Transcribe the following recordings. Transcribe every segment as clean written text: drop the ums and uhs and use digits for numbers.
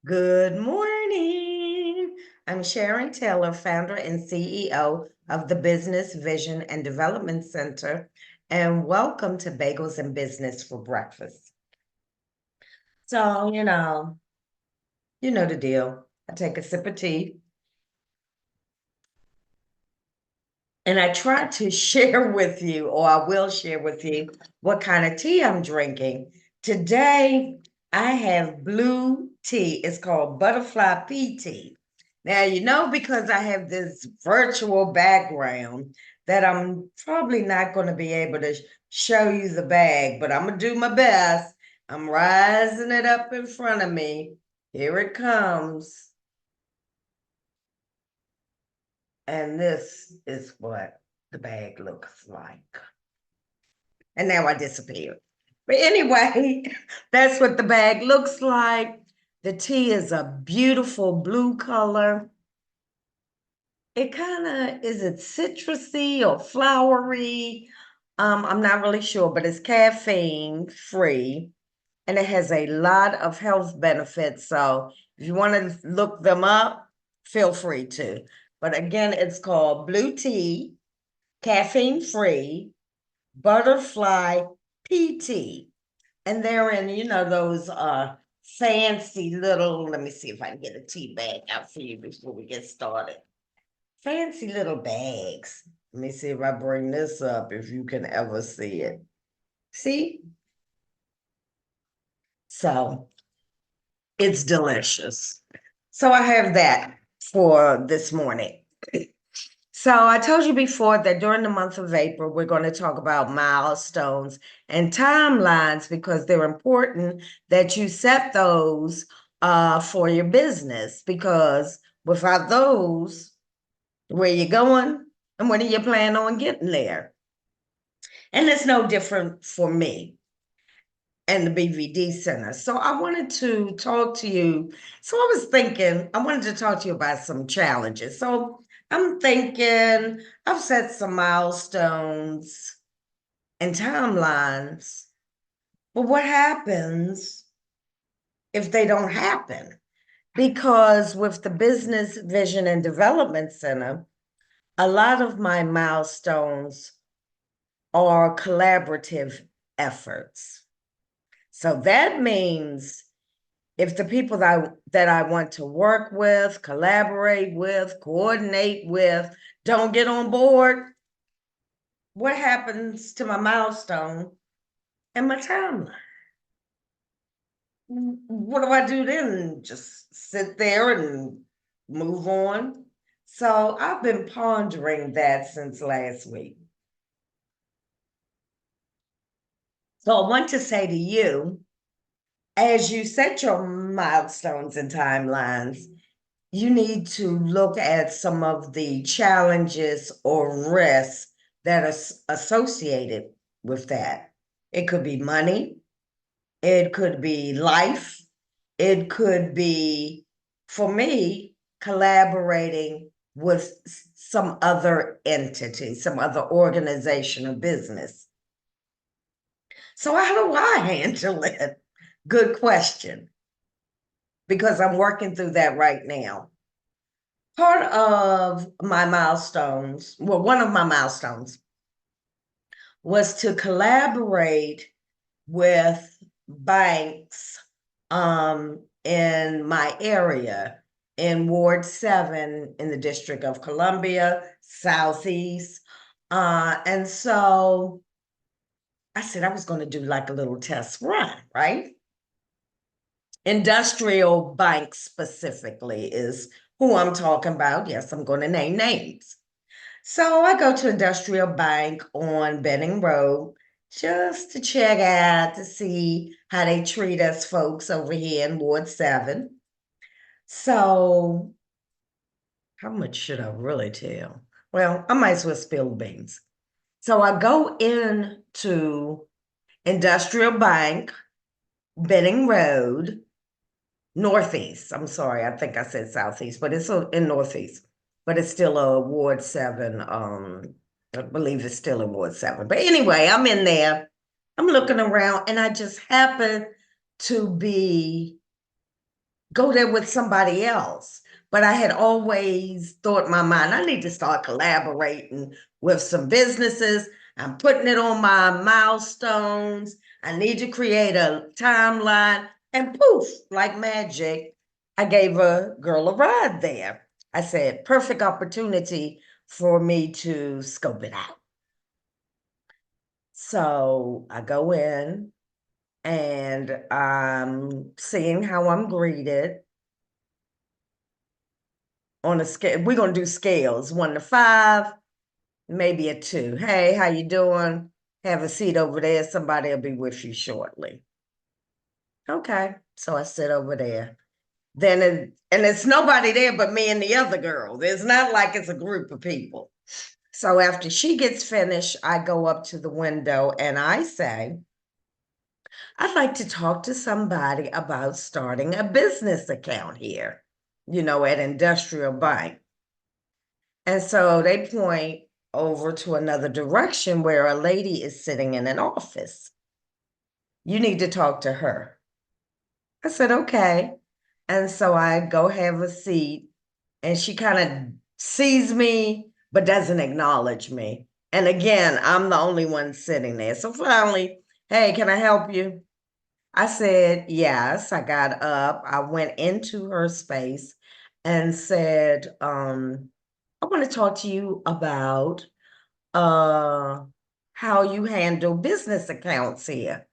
Good morning. I'm Sharon Taylor, founder and CEO of the Business Vision and Development Center, and welcome to Bagels and Business for Breakfast. So, you know the deal. I take a sip of tea and I try to share with you, or I will share with you, what kind of tea I'm drinking. Today, I have blue tea. It's called butterfly pea tea. Now, because I have this virtual background, that I'm probably not going to be able to show you the bag, but I'm going to do my best. I'm rising it up in front of me. Here it comes. And this is what the bag looks like. And now I disappeared. But anyway, that's what the bag looks like. The tea is a beautiful blue color. It kind of, is it citrusy or flowery? I'm not really sure, but it's caffeine free and it has a lot of health benefits. So if you want to look them up, feel free to. But again, it's called blue tea, caffeine free, butterfly PT. And they're in, those fancy little, let me see if I can get a tea bag out for you before we get started. Fancy little bags. Let me see if I bring this up, if you can ever see it. See? So it's delicious. So I have that for this morning. So I told you before that during the month of April, we're going to talk about milestones and timelines because they're important that you set those for your business, because without those, where you going and when are you planning on getting there? And it's no different for me and the BVD Center. So I wanted to talk to you. So I was thinking, I wanted to talk to you about some challenges. So I'm thinking I've set some milestones and timelines, but what happens if they don't happen? Because with the Business Vision and Development Center, a lot of my milestones are collaborative efforts. So that means if the people that I want to work with, collaborate with, coordinate with, don't get on board, what happens to my milestone and my timeline? What do I do then? Just sit there and move on? So I've been pondering that since last week. So I want to say to you, as you set your milestones and timelines, you need to look at some of the challenges or risks that are associated with that. It could be money, it could be life, it could be, for me, collaborating with some other entity, some other organization or business. So, how do I handle it? Good question, because I'm working through that right now. Part of my milestones, well, one of my milestones was to collaborate with banks in my area in Ward 7 in the District of Columbia, Southeast. And so I said I was going to do like a little test run, right? Industrial bank specifically is who I'm talking about. Yes, I'm going to name names. So I go to Industrial Bank on Benning Road just to check out to see how they treat us folks over here in Ward 7. So how much should I really tell? Well, I might as well spill the beans. So I go into Industrial Bank, Benning Road, Northeast. I'm sorry, I think I said Southeast, but it's in Northeast. But it's still a Ward 7. I believe it's still in Ward 7. But anyway, I'm in there. I'm looking around and I just happen to be go there with somebody else. But I had always thought in my mind, I need to start collaborating with some businesses. I'm putting it on my milestones. I need to create a timeline. And poof, like magic, I gave a girl a ride there. I said, perfect opportunity for me to scope it out. So I go in and I'm seeing how I'm greeted on a scale. We're gonna do scales, 1 to 5, maybe a 2. Hey, how you doing? Have a seat over there. Somebody will be with you shortly. Okay, so I sit over there. And it's nobody there but me and the other girl. It's not like it's a group of people. So after she gets finished, I go up to the window and I say, I'd like to talk to somebody about starting a business account here, at Industrial Bank. And so they point over to another direction where a lady is sitting in an office. You need to talk to her. I said, okay. And so I go have a seat, and she kind of sees me, but doesn't acknowledge me. And again, I'm the only one sitting there. So finally, hey, can I help you? I said, yes. I got up. I went into her space and said, I want to talk to you about how you handle business accounts here.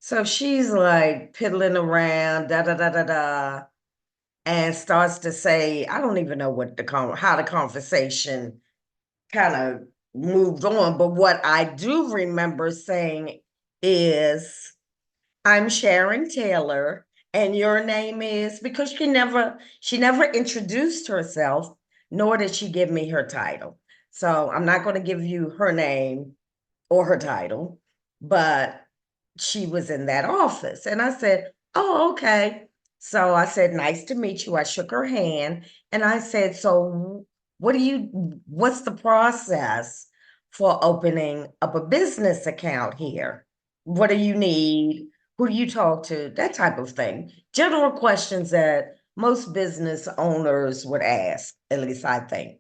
So she's like piddling around, da da da da da, and starts to say, I don't even know how the conversation kind of moved on, but what I do remember saying is, I'm Sharon Taylor, and your name is, because she never introduced herself, nor did she give me her title. So I'm not going to give you her name or her title, but she was in that office. And I said, oh, okay. So I said, nice to meet you. I shook her hand and I said, so what's the process for opening up a business account here? What do you need? Who do you talk to? That type of thing. General questions that most business owners would ask, at least I think.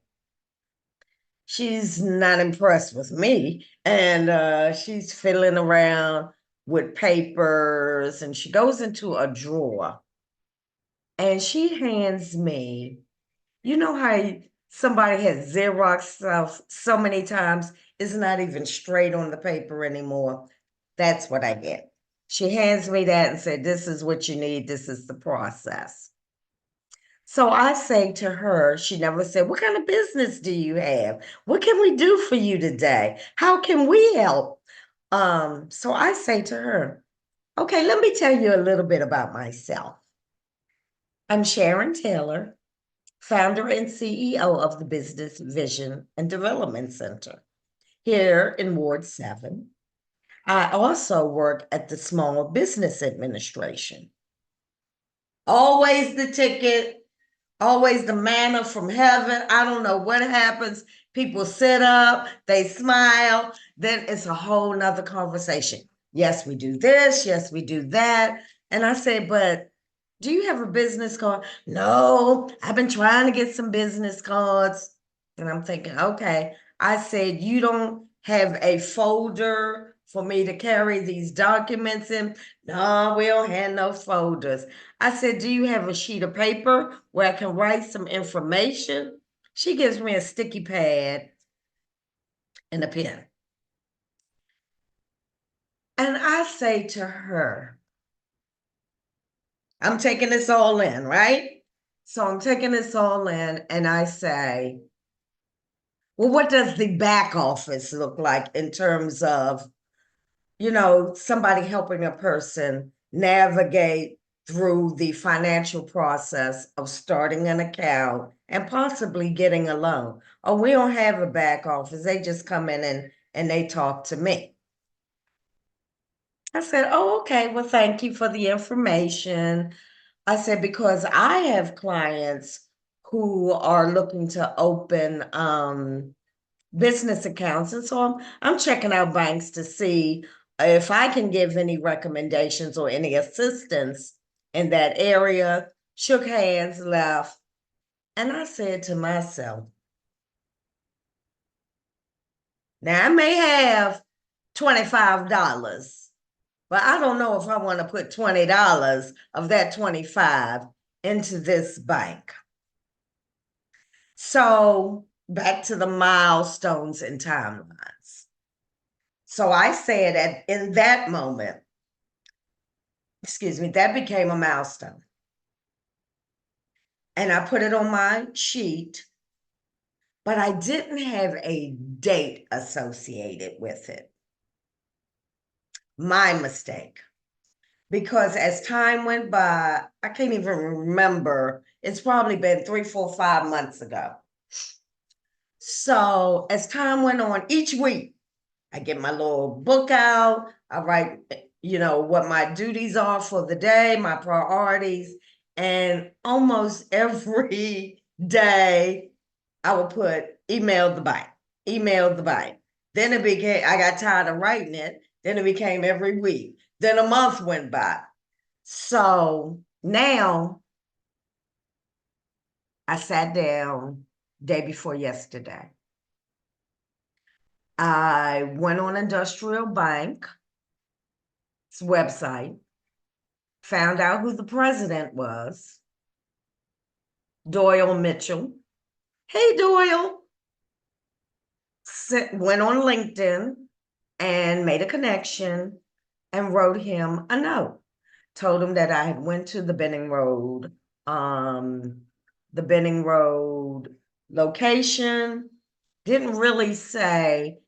She's not impressed with me, and she's fiddling around with papers, and she goes into a drawer and she hands me, how somebody has Xerox stuff so many times, it's not even straight on the paper anymore. That's what I get. She hands me that and said, this is what you need, this is the process. So I say to her, she never said, what kind of business do you have? What can we do for you today? How can we help? So I say to her, okay, let me tell you a little bit about myself. I'm Sharon Taylor, founder and CEO of the Business Vision and Development Center here in Ward 7. I also work at the Small Business Administration. Always the ticket, always the manna from heaven. I don't know what happens. People sit up, they smile, then it's a whole nother conversation. Yes, we do this. Yes, we do that. And I say, but do you have a business card? No, I've been trying to get some business cards. And I'm thinking, okay. I said, you don't have a folder for me to carry these documents in? No, we don't have no folders. I said, do you have a sheet of paper where I can write some information? She gives me a sticky pad and a pen. And I say to her, I'm taking this all in, right? So I'm taking this all in and I say, well, what does the back office look like in terms of, somebody helping a person navigate through the financial process of starting an account and possibly getting a loan? Oh, we don't have a back office. They just come in and they talk to me. I said, oh, okay. Well, thank you for the information. I said, because I have clients who are looking to open business accounts. And so I'm checking out banks to see if I can give any recommendations or any assistance in that area, shook hands, left. And I said to myself, now I may have $25, but I don't know if I want to put $20 of that 25 into this bank. So back to the milestones and timelines. So I said in that moment, that became a milestone. And I put it on my sheet, but I didn't have a date associated with it. My mistake. Because as time went by, I can't even remember. It's probably been 3, 4, 5 months ago. So as time went on, each week, I get my little book out. I write, what my duties are for the day, my priorities. And almost every day, I would put email the bank, email the bank. Then I got tired of writing it. Then it became every week. Then a month went by. So now I sat down day before yesterday. I went on Industrial Bank's website, found out who the president was, Doyle Mitchell. Hey, Doyle. Went on LinkedIn and made a connection and wrote him a note. Told him that I had went to the Benning Road location. Didn't really say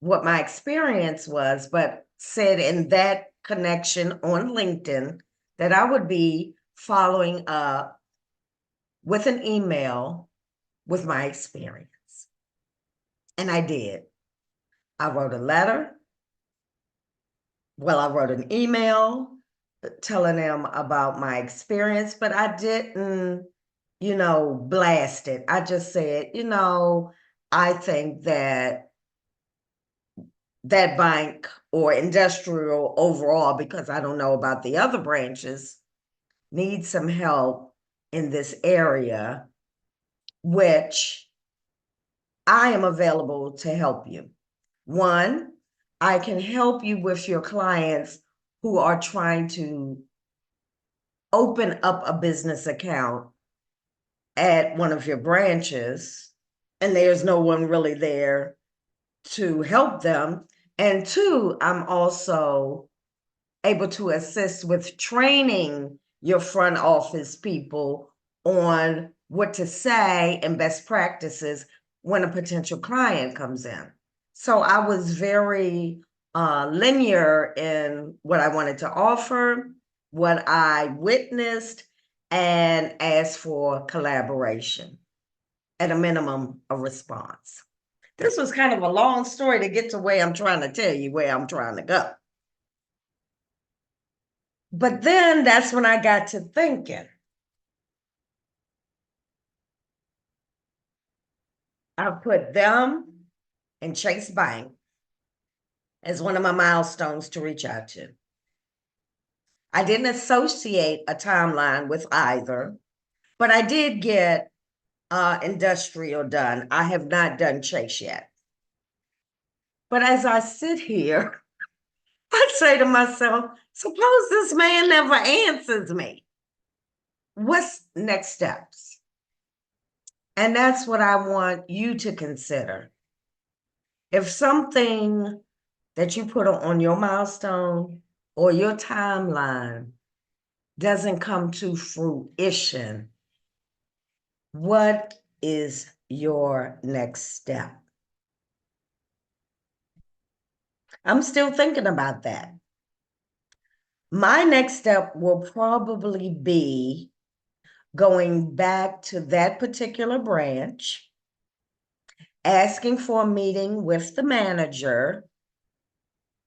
what my experience was, but said in that connection on LinkedIn that I would be following up with an email with my experience. And I did. I wrote a letter. Well, I wrote an email telling them about my experience, but I didn't, blast it. I just said, I think that bank or industrial overall, because I don't know about the other branches, needs some help in this area, which I am available to help you. One, I can help you with your clients who are trying to open up a business account at one of your branches, and there's no one really there to help them. And two, I'm also able to assist with training your front office people on what to say and best practices when a potential client comes in. So I was very linear in what I wanted to offer, what I witnessed, and asked for collaboration, at a minimum, a response. This was kind of a long story to get to where I'm trying to tell you where I'm trying to go. But then that's when I got to thinking. I put them and Chase Bank as one of my milestones to reach out to. I didn't associate a timeline with either, but I did get industrial done. I have not done Chase yet. But as I sit here, I say to myself, suppose this man never answers me. What's next steps? And that's what I want you to consider. If something that you put on your milestone or your timeline doesn't come to fruition, what is your next step? I'm still thinking about that. My next step will probably be going back to that particular branch, asking for a meeting with the manager,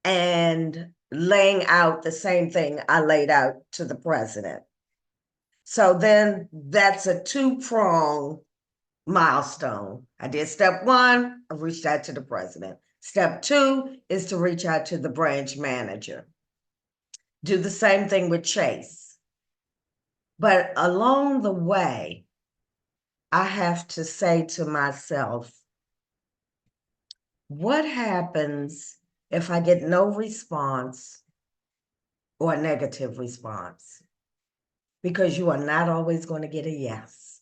and laying out the same thing I laid out to the president. So then that's a 2-prong milestone. I did step 1, I reached out to the president. Step 2 is to reach out to the branch manager. Do the same thing with Chase. But along the way, I have to say to myself, what happens if I get no response or a negative response? Because you are not always going to get a yes.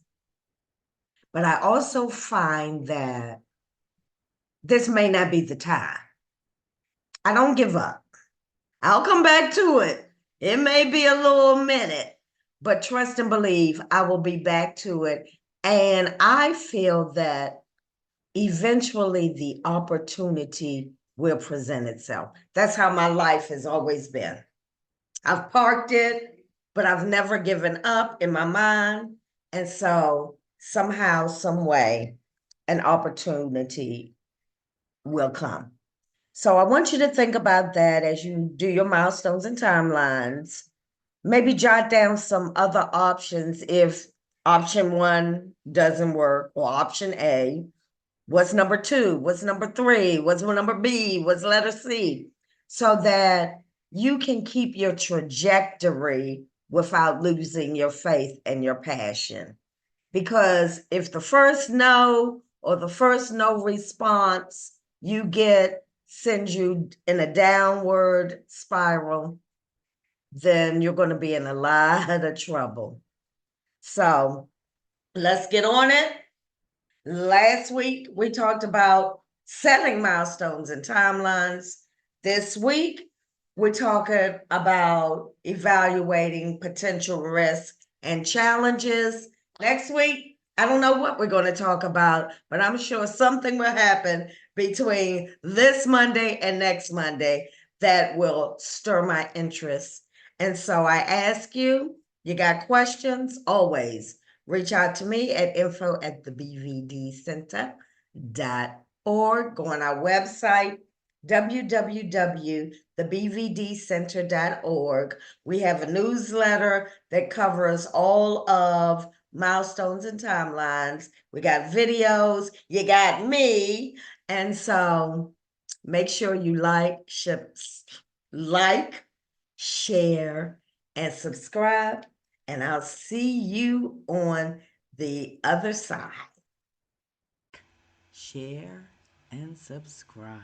But I also find that this may not be the time. I don't give up. I'll come back to it. It may be a little minute, but trust and believe I will be back to it. And I feel that eventually the opportunity will present itself. That's how my life has always been. I've parked it, but I've never given up in my mind. And so somehow, some way, an opportunity will come. So I want you to think about that as you do your milestones and timelines. Maybe jot down some other options if option one doesn't work, or option A. What's number two? What's number three? What's number B? What's letter C? So that you can keep your trajectory without losing your faith and your passion. Because if the first no or the first no response you get sends you in a downward spiral, then you're going to be in a lot of trouble. So let's get on it. Last week, we talked about setting milestones and timelines. This week, we're talking about evaluating potential risks and challenges. Next week, I don't know what we're going to talk about, but I'm sure something will happen between this Monday and next Monday that will stir my interest. And so I ask you, you got questions? Always reach out to me at info@thebvdcenter.org. Go on our website, www.thebvdcenter.org. We have a newsletter that covers all of milestones and timelines. We got videos, you got me. And so make sure you like, share, and subscribe. And I'll see you on the other side. Share and subscribe.